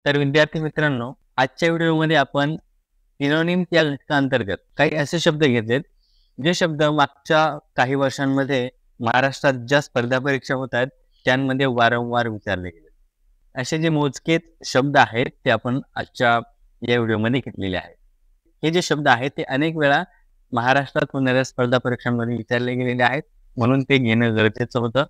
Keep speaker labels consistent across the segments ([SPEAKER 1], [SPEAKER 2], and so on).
[SPEAKER 1] तर विद्यार्थी मित्रांनो, आजच्या व्हिडिओमध्ये आपण सिनोनिम या घटकांतर्गत काही असे शब्द घेतलेत, जे शब्द मागच्या काही वर्षांमध्ये महाराष्ट्रात ज्या स्पर्धा परीक्षा होत आहेत, त्यांमध्ये वारंवार विचारले गेले. असे जे मोजकेच शब्द आहेत, ते आपण आजच्या या व्हिडिओमध्ये घेतलेले आहेत. हे जे शब्द आहेत, ते अनेक वेळा महाराष्ट्रात होणाऱ्या स्पर्धा परीक्षांमध्ये विचारले गेलेले आहेत, म्हणून ते घेणं गरजेचं होतं.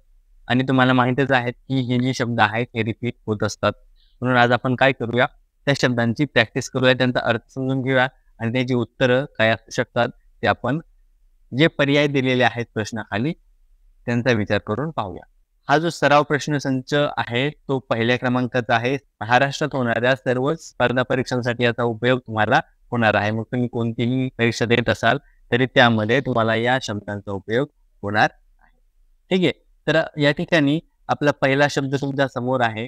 [SPEAKER 1] आणि तुम्हाला माहितीच आहे की हे जे शब्द आहेत, हे रिपीट होत असतात. म्हणून आज आपण काय करूया, त्या शब्दांची प्रॅक्टिस करूया, त्यांचा अर्थ समजून घेऊया आणि त्याची उत्तरं काय असू शकतात ते आपण जे पर्याय दिलेले आहेत प्रश्नाखाली त्यांचा विचार करून पाहूया. हा जो सराव प्रश्नसंच आहे तो पहिल्या क्रमांकाचा आहे. महाराष्ट्रात होणाऱ्या सर्व स्पर्धा परीक्षांसाठी याचा उपयोग तुम्हाला होणार आहे. मग तुम्ही कोणतीही परीक्षा देत असाल तरी त्यामध्ये तुम्हाला या शब्दांचा उपयोग होणार आहे. ठीक आहे. तर या ठिकाणी आपला पहिला शब्द तुमच्या समोर आहे,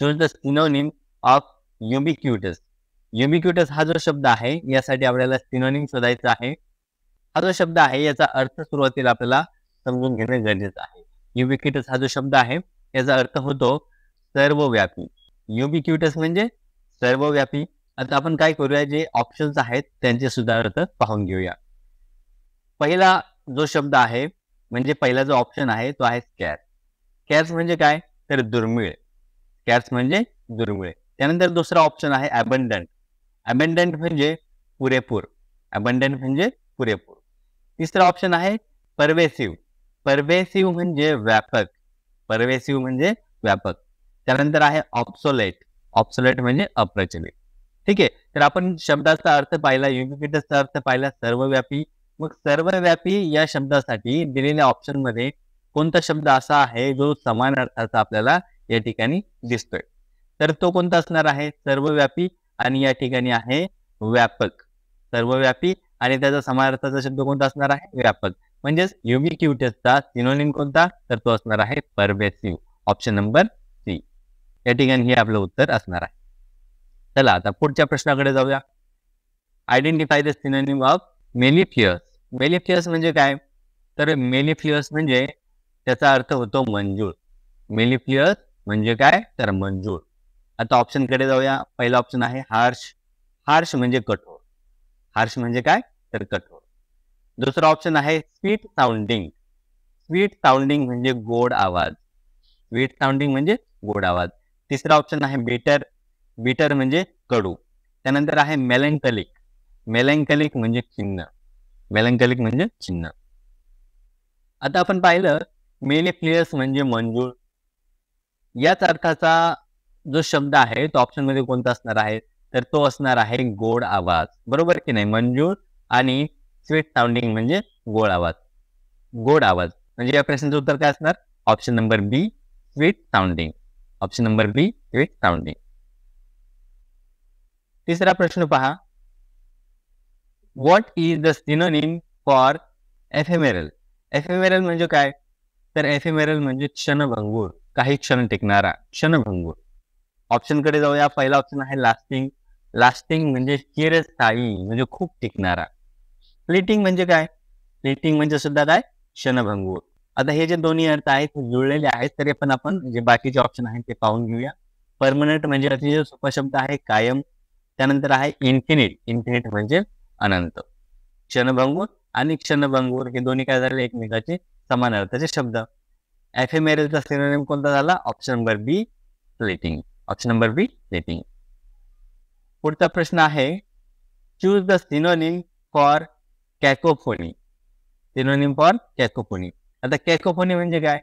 [SPEAKER 1] जो द सिनोनिम ऑफ युबिक्युटस. युबिक्युटस हा जो शब्द आहे, यासाठी आपल्याला सिनोनिम शोधायचा आहे. हा जो शब्द आहे याचा अर्थ सुरुवातीला आपल्याला समजून घेणे गरजेचं आहे. युबिक्युटस हा जो शब्द आहे याचा अर्थ होतो सर्वव्यापी. युबिक्युटस म्हणजे सर्वव्यापी. आता आपण काय करूया, जे ऑप्शन्स आहेत त्यांचे सुद्धा अर्थ पाहून घेऊया. पहिला जो शब्द आहे म्हणजे पहिला जो ऑप्शन आहे तो आहे स्कॅर्स. स्कॅर्स म्हणजे काय, तर दुर्मिळ. स्कॅर्स म्हणजे दुर्मिळ. त्यानंतर दुसरा ऑप्शन आहे अबंडंट. अबंडंट म्हणजे पुरेपूर. अबंडंट म्हणजे पुरेपूर. तिसरा ऑप्शन आहे परवेसिव्ह. परवेसिव्ह म्हणजे व्यापक. परवेसिव्ह म्हणजे व्यापक. त्यानंतर आहे ऑब्सोलेट. ऑब्सोलेट म्हणजे अप्रचलित. ठीक आहे. तर आपण शब्दाचा अर्थ पाहिला, युबिक्युटसचा अर्थ पाहिला सर्वव्यापी. मग सर्वव्यापी या शब्दासाठी दिलेल्या ऑप्शन मध्ये कोणता शब्द असा आहे जो समान अर्थाचा आपल्याला या ठिकाणी दिसतोय, तर तो कोणता असणार आहे, सर्वव्यापी. आणि या ठिकाणी आहे व्यापक. सर्वव्यापी आणि त्याचा समान अर्थाचा शब्द कोणता असणार आहे, व्यापक. म्हणजेच युबिक्युटसचा सिनोनिम कोणता, तर तो असणार आहे परवेसिव्ह. Option number C. या ठिकाणी हे आपलं उत्तर असणार आहे. चला आता पुढच्या प्रश्नाकडे जाऊया. Identify the synonym of mellifluous. Mellifluous म्हणजे काय, तर मेलिफियस म्हणजे त्याचा अर्थ होतो मंजूळ. मेलिफियस म्हणजे काय, तर मंजूळ. आता ऑप्शन कडे जाऊया. पहिला ऑप्शन आहे हार्श. हार्श म्हणजे कठोर. हार्श म्हणजे काय, तर कठोर. दुसरा ऑप्शन आहे स्वीट साऊंडिंग. स्वीट साऊंडिंग म्हणजे गोड आवाज. स्वीट साऊंडिंग म्हणजे गोड आवाज. तिसरा ऑप्शन आहे बिटर. बिटर म्हणजे कडू. त्यानंतर आहे मेलंकलिक. मेलंकलिक म्हणजे चिन्ह. मेलंकलिक म्हणजे चिन्ह. आता आपण पाहिलं मेलिफियस म्हणजे मंजूळ. याच अर्थाचा जो शब्द आहे तो ऑप्शन मध्ये कोणता असणार आहे, तर तो असणार आहे गोड आवाज. बरोबर की नाही. मंजूळ आणि स्वीट साऊंडिंग म्हणजे गोड आवाज. गोड आवाज म्हणजे या प्रश्नाचं उत्तर काय असणार, option number B sweet sounding. Option number B sweet sounding. तिसरा प्रश्न पहा. What is the synonym for ephemeral. Ephemeral म्हणजे काय, तर एफेमेरल म्हणजे क्षणभंगूर, काही क्षण टिकणारा, क्षणभंगूर. ऑप्शन कडे जाऊया. पहिला ऑप्शन आहे लास्टिंग. लास्टिंग म्हणजे चिरस्थायी, म्हणजे खूप टिकणारा. फ्लिटिंग म्हणजे काय, फ्लिटिंग म्हणजे सुद्धा काय, क्षणभंगूर. आता हे जे दोन्ही अर्थ आहेत ते जुळलेले आहेत, तरी पण आपण जे बाकीचे ऑप्शन आहेत ते पाहून घेऊया. परमनंट म्हणजे अतिशय सोपा शब्द आहे, कायम. त्यानंतर आहे इन्फिनिट. इन्फिनिट म्हणजे अनंत. क्षणभंगूर आणि क्षणभंगूर हे दोन्ही काय झाले, एकमेकाचे समान अर्थाचे शब्द. एफेमेरलचा सिनोनिम कोणता झाला, option number B flitting. Option number B flitting. पुढचा प्रश्न आहे choose the synonym for cacophony. Synonym for cacophony. आता कॅकोफोनी म्हणजे काय,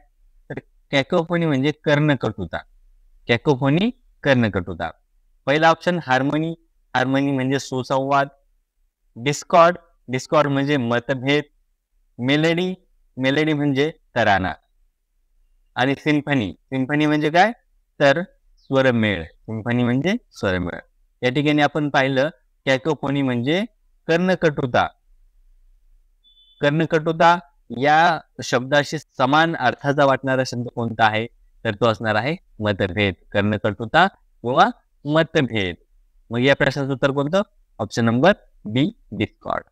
[SPEAKER 1] तर कॅकोफोनी म्हणजे कर्णकटुता. कॅकोफोनी कर्णकटुता. पहिला ऑप्शन हार्मोनी. हार्मोनी म्हणजे सुसंवाद. डिस्कॉर्ड. डिस्कॉर्ड म्हणजे मतभेद. मेलडी. मेलडी म्हणजे तराना. आणि सिम्फनी. सिम्फनी म्हणजे काय, तर स्वरमेळ. सिम्फनी म्हणजे स्वरमेळ. या ठिकाणी आपण पाहिलं कॅकोफोनी म्हणजे कर्णकटुता. कर्णकटुता या शब्दाशी समान अर्थाचा वाटणारा शब्द कोणता आहे, तर तो असणार आहे मतभेद. कर्णकटुता किंवा मतभेद. मग या प्रश्नाचं उत्तर कोणतं, ऑप्शन नंबर बी डिस्कॉर्ड.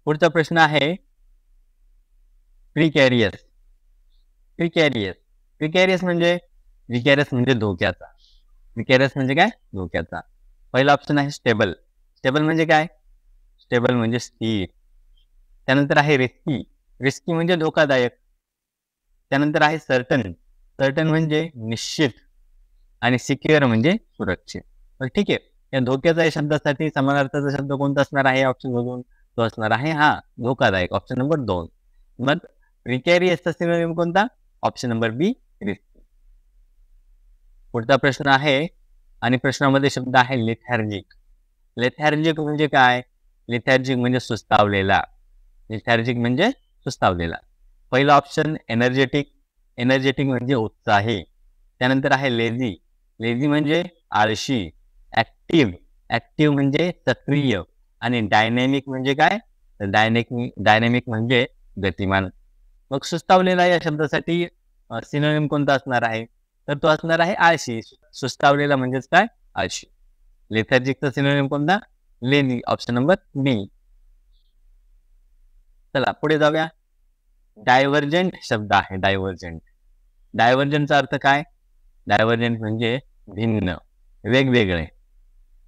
[SPEAKER 1] पुढचा प्रश्न आहे प्रिकॅरियस. प्रिकॅरियस. प्रिकॅरियस म्हणजे विकॅरस म्हणजे धोक्याचा. विकॅरस म्हणजे काय? धोक्याचा. पहिला ऑप्शन आहे स्टेबल. स्टेबल म्हणजे काय? स्टेबल म्हणजे स्थिर. त्यानंतर आहे रिस्की. रिस्की म्हणजे धोकादायक. त्यानंतर आहे सर्टन. सर्टन म्हणजे निश्चित. आणि सिक्युअर म्हणजे सुरक्षित. तर ठीक आहे, या धोक्याचा या शब्दासाठी समानार्थाचा शब्द कोणता असणार आहे ऑप्शन मधून? तो असणार आहे धोकादायक, ऑप्शन नंबर 2. मग प्रिकॅरियसचा सिनोनिम कोणता? ऑप्शन नंबर बी, रिस्की. पुढचा प्रश्न आहे आणि प्रश्नामध्ये शब्द आहे लेथार्जिक. लेथार्जिक म्हणजे काय? लेथार्जिक म्हणजे सुस्तावलेला. लेथार्जिक म्हणजे सुस्तावलेला. पहिला ऑप्शन एनर्जेटिक. एनर्जेटिक म्हणजे उत्साही. त्यानंतर आहे लेझी. लेझी म्हणजे आळशी. ऍक्टिव्ह. ऍक्टिव्ह म्हणजे सक्रिय. आणि डायनॅमिक म्हणजे काय? डायनॅमिक म्हणजे गतिमान. मग सुस्तावलेला या शब्दासाठी सिनोनिम कोणता असणार आहे? तर तो असणार आहे आळशी. सुस्तावलेला म्हणजेच काय? आळशी. लेथार्जिकचा सिनोनिम कोणता? लेझी, ऑप्शन नंबर बी. चला पुढे जाऊया. डायव्हर्जंट शब्द आहे. डायव्हर्जंट. डायव्हर्जंटचा अर्थ काय? डायव्हर्जंट म्हणजे भिन्न, वेगवेगळे.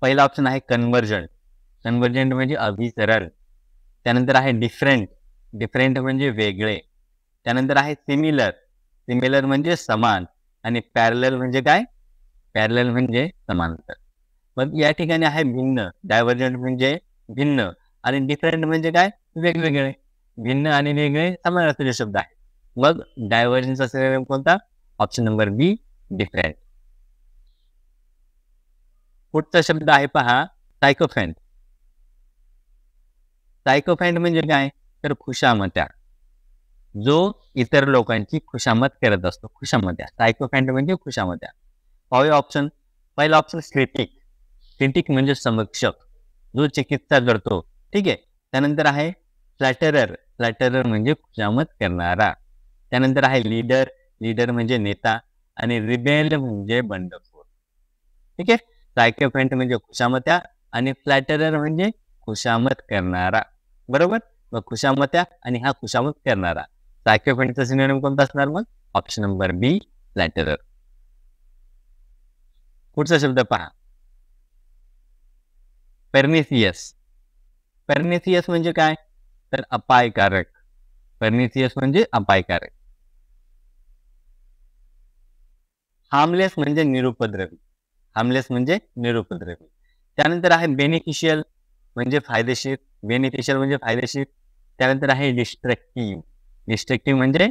[SPEAKER 1] पहिला ऑप्शन आहे कन्व्हर्जंट. कन्व्हर्जंट म्हणजे अभिसरण. त्यानंतर आहे डिफरंट. डिफरंट म्हणजे वेगळे. त्यानंतर आहे सिमिलर. सिमिलर म्हणजे समान. आणि पॅरलल म्हणजे काय? पॅरलल म्हणजे समांतर. मग या ठिकाणी आहे भिन्न. डायव्हर्जंट म्हणजे भिन्न आणि डिफरंट म्हणजे काय? वेगवेगळे. भिन्न आणि वेगळे समानार्थी शब्द आहेत. मग डायव्हर्जन्सचा सिनोनिम कोणता? ऑप्शन नंबर बी, डिफरंट. पुढचा शब्द आहे पहा, सायकोफॅन्ट. सायकोफॅन्ट म्हणजे काय? तर खुशामत्या. जो इतर लोकांची खुशामत करत असतो. खुशामत्या. सायकोफॅन्ट म्हणजे खुशामत्या. पाहूया ऑप्शन. पहिला ऑप्शन क्रिटिक. क्रिटिक म्हणजे समीक्षक, जो चिकित्सा करतो. ठीक आहे. त्यानंतर आहे फ्लॅटरर. फ्लॅटरर म्हणजे खुशामत करणारा. त्यानंतर आहे लीडर. लीडर म्हणजे नेता. आणि रिबेल म्हणजे बंडखोर. ठीक आहे. सायकोफॅन्ट म्हणजे खुशामत्या आणि फ्लॅटरर म्हणजे खुशामत करणारा. बरोबर. मग खुशामत्या आणि खुशामत करणारा. सायकोफॅन्टचा सिनोनिम कोणता असणार मग? ऑप्शन नंबर बी, फ्लॅटरर. पुढचा शब्द पहा, पर्निसियस. पर्निसियस म्हणजे काय? तर अपायकारक. पर्निसियस म्हणजे अपायकारक. हार्मलेस म्हणजे निरुपद्रवी. हार्मलेस म्हणजे निरुपद्रवी. त्यानंतर आहे बेनिफिशियल म्हणजे फायदेशीर. बेनिफिशियल म्हणजे फायदेशीर. त्यानंतर आहे डिस्ट्रक्टिव्ह. डिस्ट्रक्टिव्ह म्हणजे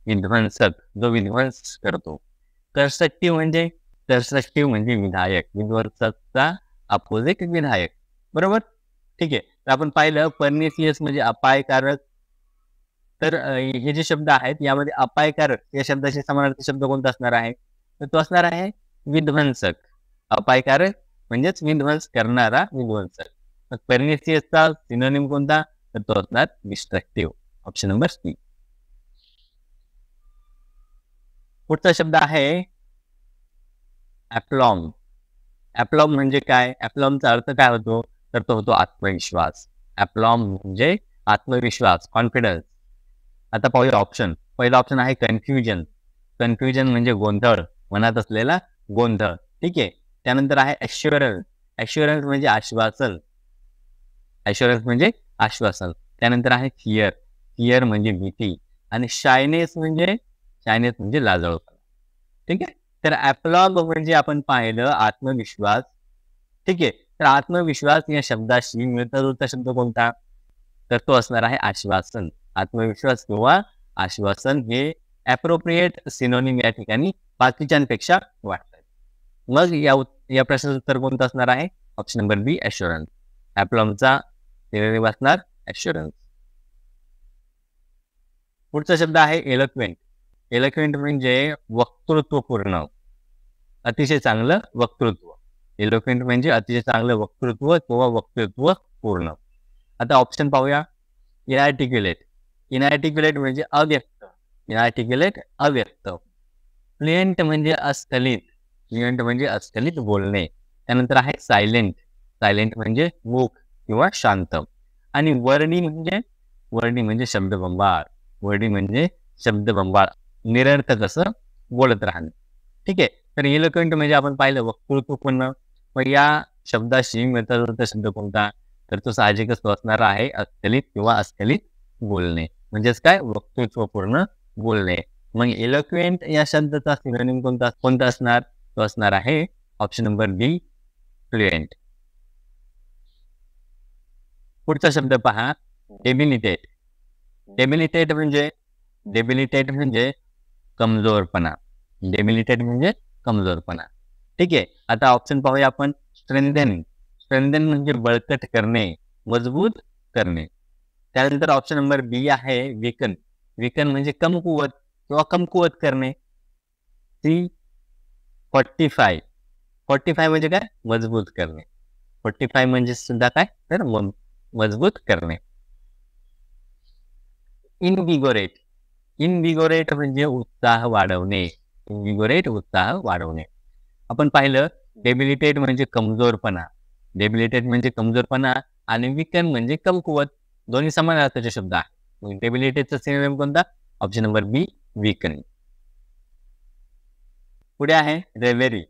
[SPEAKER 1] विध्वंसक, जो विध्वंस करतो. कंस्ट्रक्टिव्ह म्हणजे विधायक. विध्वंसकचा अपोजिट विधायक. बरोबर. ठीक आहे. तर आपण पाहिलं पर्निसियस म्हणजे अपायकारक. तर हे जे शब्द आहेत यामध्ये अपायकारक या शब्दाशी समानार्थी शब्द कोणता असणार आहे? तर तो असणार आहे विध्वंसक. अपायकारक म्हणजेच विध्वंस करणारा, विध्वंसक. मग पर्निसियसचा सिनोनिम कोणता? तर तो असणार डिस्ट्रक्टिव्ह, ऑप्शन नंबर सी. पुढचा शब्द आहे ॲप्लॉम. ॲप्लॉम म्हणजे काय? ॲप्लॉमचा अर्थ काय होतो? तर तो होतो आत्मविश्वास. ॲप्लॉम म्हणजे आत्मविश्वास, कॉन्फिडन्स. आता पाहूया ऑप्शन. पहिला ऑप्शन आहे कन्फ्युजन. कन्फ्युजन म्हणजे गोंधळ, मनात असलेला गोंधळ. ठीक आहे. त्यानंतर आहे ॲश्युरन्स. ॲश्युरन्स म्हणजे आश्वासन. ॲश्युरन्स म्हणजे आश्वासन. त्यानंतर आहे फिअर. फिअर म्हणजे भीती. आणि शायनेस म्हणजे लाजळूपणा. ठीक आहे. तर ॲप्लॉम म्हणजे आपण पाहिलं आत्मविश्वास. ठीक आहे. तर आत्मविश्वास या शब्दाशी मिळता जुळता शब्द कोणता? तर तो असणार आहे आश्वासन. आत्मविश्वास किंवा आश्वासन हे ॲप्रोप्रिएट सिनोनिम या ठिकाणी बाकीच्यांपेक्षा वाटतात. मग या प्रश्नाचं उत्तर कोणतं असणार आहे? ऑप्शन नंबर बी, ॲश्युरन्स. ॲप्लॉमचा सिनोनिम असणार ॲश्युरन्स. पुढचा शब्द आहे एलोक्वेंट. एलोक्वेंट म्हणजे वक्तृत्वपूर्ण, अतिशय चांगलं वक्तृत्व. एलोक्वेंट म्हणजे अतिशय चांगलं वक्तृत्व किंवा वक्तृत्व पूर्ण. आता ऑप्शन पाहूया. इनआर्टिक्युलेट. इनआर्टिक्युलेट म्हणजे अव्यक्त. इनआर्टिक्युलेट अव्यक्त. फ्लुएंट म्हणजे अस्खलित. फ्लुएंट म्हणजे अस्खलित बोलणे. त्यानंतर आहे सायलेंट. सायलेंट म्हणजे मूक किंवा शांत. आणि वर्णी म्हणजे शब्दबंबाळ. वर्णी म्हणजे शब्दबंबाळ, निरर्थक असं बोलत राहणे. ठीक आहे. तर इलोक्वेंट म्हणजे आपण पाहिलं वक्तृत्वपूर्ण. मग या शब्दाशी मिळता शब्द कोणता? तर तो साहजिकच तो असणारा आहे अस्खलित किंवा अस्खलित बोलणे. म्हणजेच काय? वक्तृत्वपूर्ण बोलणे. मग इलोक्वेंट या शब्दाचा सिनोनिम कोणता असणार? तो असणार आहे ऑप्शन नंबर बी, फ्लुएंट. पुढचा शब्द पहा, डेबिलिटेट. डेबिलिटेट म्हणजे कमजोरपणा. डेबिलिटेट म्हणजे कमजोरपणा. ठीक आहे. आता ऑप्शन पाहूया आपण. स्ट्रेंथन. स्ट्रेंथन म्हणजे बळकट करणे, मजबूत करणे. त्यानंतर ऑप्शन नंबर बी आहे वीकन. वीकन म्हणजे कमकुवत किंवा कमकुवत करणे. सी, 45. 45 म्हणजे काय? मजबूत करणे. 45 म्हणजे सुद्धा काय? तर मजबूत करणे. इनविगोरेट. इनविगोरेट म्हणजे उत्साह वाढवणे. इनविगोरेट उत्साह वाढवणे. आपण पाहिलं डेबिलिटेट म्हणजे कमजोरपणा. डेबिलिटेट म्हणजे कमजोरपणा आणि वीकन म्हणजे कमकुवत. दोन्ही समान अर्थाचे शब्द आहेत. डेबिलिटेटचा सिनोनिम कोणता? ऑप्शन नंबर बी, वीकन. पुढे आहे रेवेरी.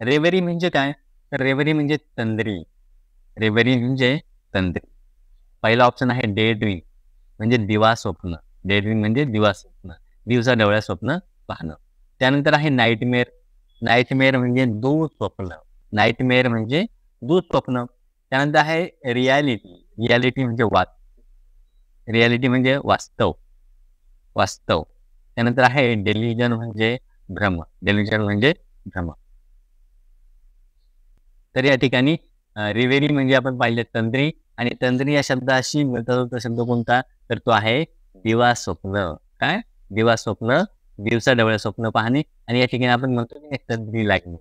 [SPEAKER 1] रेवेरी म्हणजे काय? तर रेवेरी म्हणजे तंद्री. रेवेरी म्हणजे तंद्री. पहिला ऑप्शन आहे डे ड्रीम म्हणजे दिवा स्वप्न. डे ड्रीम म्हणजे दिवा स्वप्न, दिवसा डोळ्या स्वप्न पाहणं. त्यानंतर आहे नाईटमेअर. नाईटमेअर म्हणजे दुःस्वप्न. नाईटमेअर म्हणजे दुःस्वप्न. त्यानंतर आहे रियालिटी. रियालिटी म्हणजे रियालिटी म्हणजे वास्तव. वास्तव. त्यानंतर आहे डेल्युजन म्हणजे भ्रम. डेल्युजन म्हणजे भ्रम. तर या ठिकाणी रिवेरी म्हणजे आपण पाहिले तंद्री, आणि तंद्री या शब्दाशी मिळता शब्द कोणता? तर तो आहे दिवा स्वप्न. काय? दिवा स्वप्न, दिवसा डोळ्या स्वप्न पाहणे. आणि या ठिकाणी आपण म्हणतो की तंद्री लागणे,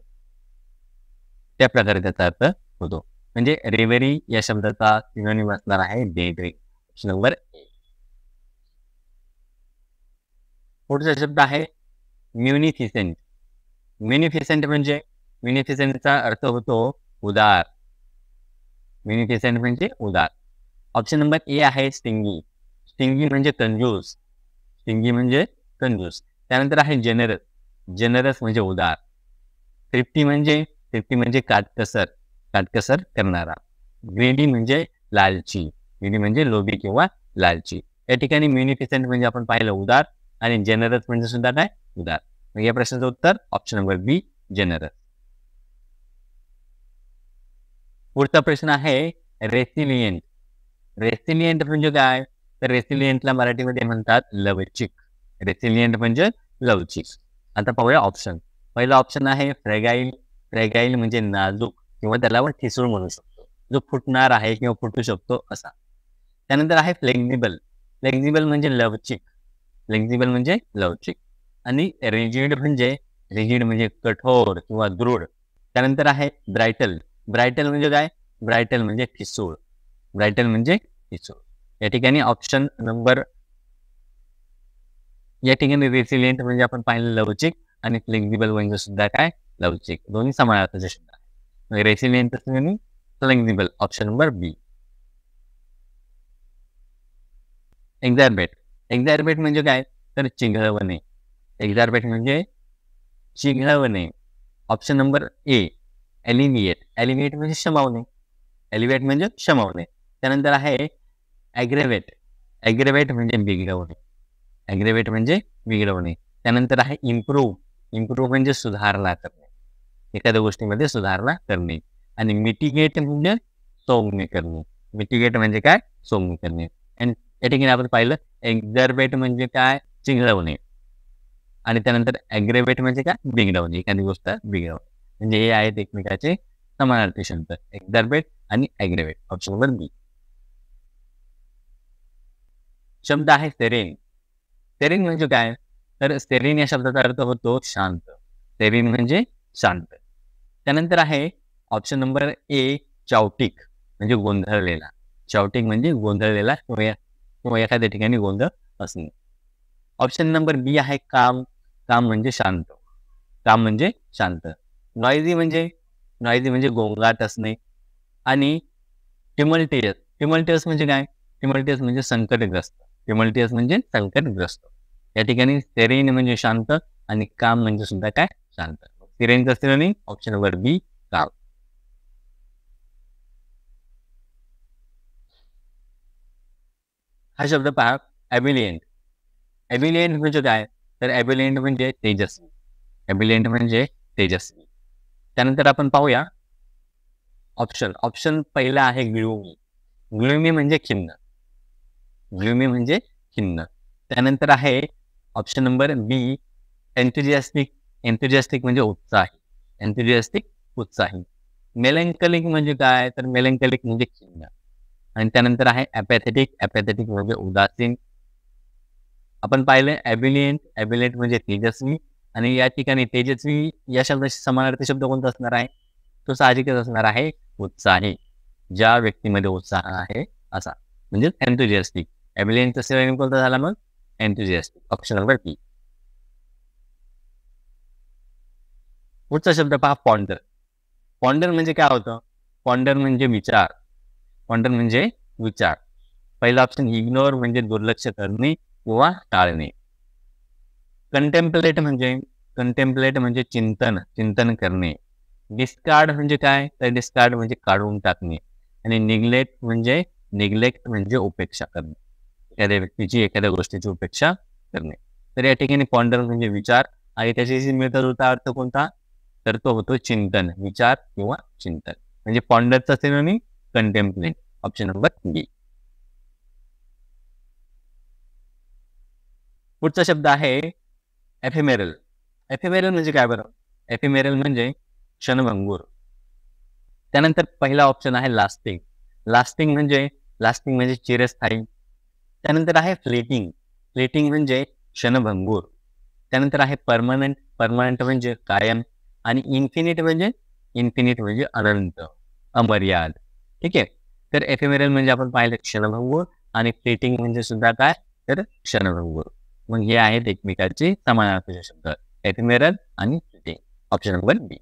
[SPEAKER 1] त्या प्रकारे त्याचा अर्थ होतो. म्हणजे रेवेरी या शब्दाचा सिनोनिम असणार आहे day dream. Option number A. पुढचा शब्द आहे म्युनिफिसेंट. म्युनिफिसेंट म्हणजे म्युनिफिसेंटचा अर्थ होतो उदार. म्युनिफिसेंट म्हणजे उदार. ऑप्शन नंबर ए आहे स्टिंगी. स्टिंगी म्हणजे कंजूस. स्टिंगी म्हणजे कंजूस. त्यानंतर आहे जेनरस. जेनरस म्हणजे उदार. थ्रिफ्टी म्हणजे काटकसर. काटकसर करणारा. ग्रेडी म्हणजे लालची. ग्रेडी म्हणजे लोभी किंवा लालची. या ठिकाणी म्युनिफिसेंट म्हणजे आपण पाहिलं उदार, आणि जेनरस म्हणजे सुद्धा काय? उदार. मग या प्रश्नाचं उत्तर ऑप्शन नंबर बी, जेनरस. पुढचा प्रश्न आहे रेसिलियंट. रेसिलियंट म्हणजे काय? तर रेसिलियंटला मराठीमध्ये म्हणतात लवचिक. रेसिलियंट म्हणजे लवचिक. आता पाहूया ऑप्शन. पहिला ऑप्शन आहे फ्रेगाईल. फ्रेगाईल म्हणजे नाजूक किंवा त्याला आपण ठिसूळ म्हणू शकतो, जो फुटणार आहे किंवा फुटू शकतो असा. त्यानंतर आहे फ्लेक्झिबल. फ्लेक्झिबल म्हणजे लवचिक. फ्लेक्झिबल म्हणजे लवचिक. आणि रिजिड म्हणजे कठोर किंवा दृढ. त्यानंतर आहे ब्रायटल. ब्रायटल म्हणजे काय? ब्रायटल म्हणजे ठिसूळ. ब्रायटल म्हणजे ठिसूळ. या ठिकाणी ऑप्शन नंबर, या ठिकाणी रेसिलियंट म्हणजे आपण पाहिलं लवचिक, आणि फ्लेक्झिबल म्हणजे सुद्धा काय? लवचिक. दोन्ही समान अर्थाचे शब्द आहेत. रेसिलियंट आणि फ्लेक्झिबल. ऑप्शन नंबर बी. एक्झॅर्बेट. एक्झॅर्बेट म्हणजे काय? तर चिघळवणे. एक्झॅर्बेट म्हणजे चिघळवणे. Option number A, एलिव्हिएट. एलिव्हिएट म्हणजे शमावणे. एलिव्हिएट म्हणजे शमावणे. त्यानंतर आहे ॲग्रेवेट. ॲग्रेवेट म्हणजे बिघडवणे. ॲग्रेवेट म्हणजे बिघडवणे. त्यानंतर आहे इम्प्रूव्ह. इम्प्रूव्ह म्हणजे सुधारणा करणे, एखाद्या गोष्टीमध्ये सुधारणा करणे. आणि मिटिगेट म्हणजे सौम्य करणे. मिटिगेट म्हणजे काय? सौम्य करणे. आणि या ठिकाणी आपण पाहिलं एक्झॅर्बेट म्हणजे काय? चिघळवणे. आणि त्यानंतर ॲग्रेवेट म्हणजे काय? बिघडवणे, एखादी गोष्ट बिघडवणे. म्हणजे हे आहेत एकमेकाचे समानार्थी शब्द, एक्झॅर्बेट आणि ॲग्रेवेट. ऑप्शन नंबर बी. शब्द आहे सेरेन. सेरेन म्हणजे काय? तर सेरेन या शब्दाचा अर्थ होतो शांत. सेरेन म्हणजे शांत. त्यानंतर आहे ऑप्शन नंबर ए, चावटिक म्हणजे गोंधळलेला. चावटिक म्हणजे गोंधळलेला किंवा एखाद्या ठिकाणी गोंधळ असणे. ऑप्शन नंबर बी आहे काम. काम म्हणजे शांत. काम म्हणजे शांत. नॉइझी म्हणजे गोंगाट असणे. आणि टिमल्टियस. टिमल्टियस म्हणजे काय? टिमल्टियस म्हणजे संकटग्रस्त. टिमल्टियस म्हणजे संकटग्रस्त. या ठिकाणी सेरेन म्हणजे शांत, आणि काम म्हणजे सुद्धा काय? शांत. सिरेनचा सिनोनिम ऑप्शन नंबर बी काम. हा शब्द पहा ॲबिलियंट. ॲबिलियंट म्हणजे काय, तर ॲबिलियंट म्हणजे तेजस्वी. ॲबिलियंट म्हणजे तेजस्वी. त्यानंतर आपण पाहूया ऑप्शन पहिला आहे ग्लूमी. ग्लूमी म्हणजे खिन्न. ग्लूमी म्हणजे खिन्न. त्यानंतर आहे ऑप्शन नंबर बी एन्थुजियास्टिक. एन्थुजियास्टिक म्हणजे उत्साही. एन्थुजियास्टिक उत्साही. मेलँकॉलिक म्हणजे काय, तर मेलँकॉलिक म्हणजे खिन्न. आणि त्यानंतर आहे ॲपॅथेटिक. ॲपॅथेटिक म्हणजे उदासीन. आपण पाहिलं ॲबिलियंट. ॲबिलियंट म्हणजे तेजस्वी आणि या ठिकाणी तेजस्वी या शब्दाशी समानार्थी शब्द कोणता असणार आहे, तो साहजिकच असणार आहे उत्साही. ज्या व्यक्तीमध्ये उत्साह आहे असा म्हणजे एन्थुजियास्टिक. ॲबिलियंटचा सिनोनिम कोणता झाला मग, एन्थुजियास्टिक. ऑप्शन नंबर बी. पुढचा शब्द पहा पॉन्डर. पॉन्डर म्हणजे काय होतं, पॉन्डर म्हणजे विचार. पॉन्डर म्हणजे विचार. पहिला ऑप्शन इग्नोर म्हणजे दुर्लक्ष करणे किंवा टाळणे. कंटेम्पलेट म्हणजे चिंतन, चिंतन करणे. डिस्कार्ड म्हणजे काय, तर डिस्कार्ड म्हणजे काढून टाकणे. आणि निग्लेक्ट म्हणजे उपेक्षा करणे. एखाद्या व्यक्तीची एखाद्या गोष्टीची उपेक्षा करणे. तर या ठिकाणी पॉन्डर म्हणजे विचार आणि त्याच्याशी मिळता जुळता अर्थ कोणता, तर तो होतो चिंतन, विचार किंवा चिंतन. म्हणजे पॉन्डरचा सिनोनिम कंटेम्पलेट. ऑप्शन नंबर बी. पुढचा शब्द आहे एफेमेरल. एफेमेरल म्हणजे काय बरं, एफेमेरल म्हणजे क्षणभंगूर. त्यानंतर पहिला ऑप्शन आहे लास्टिंग. लास्टिंग म्हणजे चिरस्थायी. त्यानंतर आहे फ्लेटिंग. फ्लेटिंग म्हणजे क्षणभंगूर. त्यानंतर आहे परमनंट. परमनंट म्हणजे कायम. आणि इन्फिनिट म्हणजे अनंत, अमर्याद. ठीक आहे. तर एफेमेरल म्हणजे आपण पाहिलं क्षणभंगूर आणि फ्लेटिंग म्हणजे सुद्धा काय, तर क्षणभंगूर. मग हे आहेत एकमेकांचे समानार्थी शब्द, एफेमेरल आणि फ्लेटिंग. ऑप्शन नंबर बी.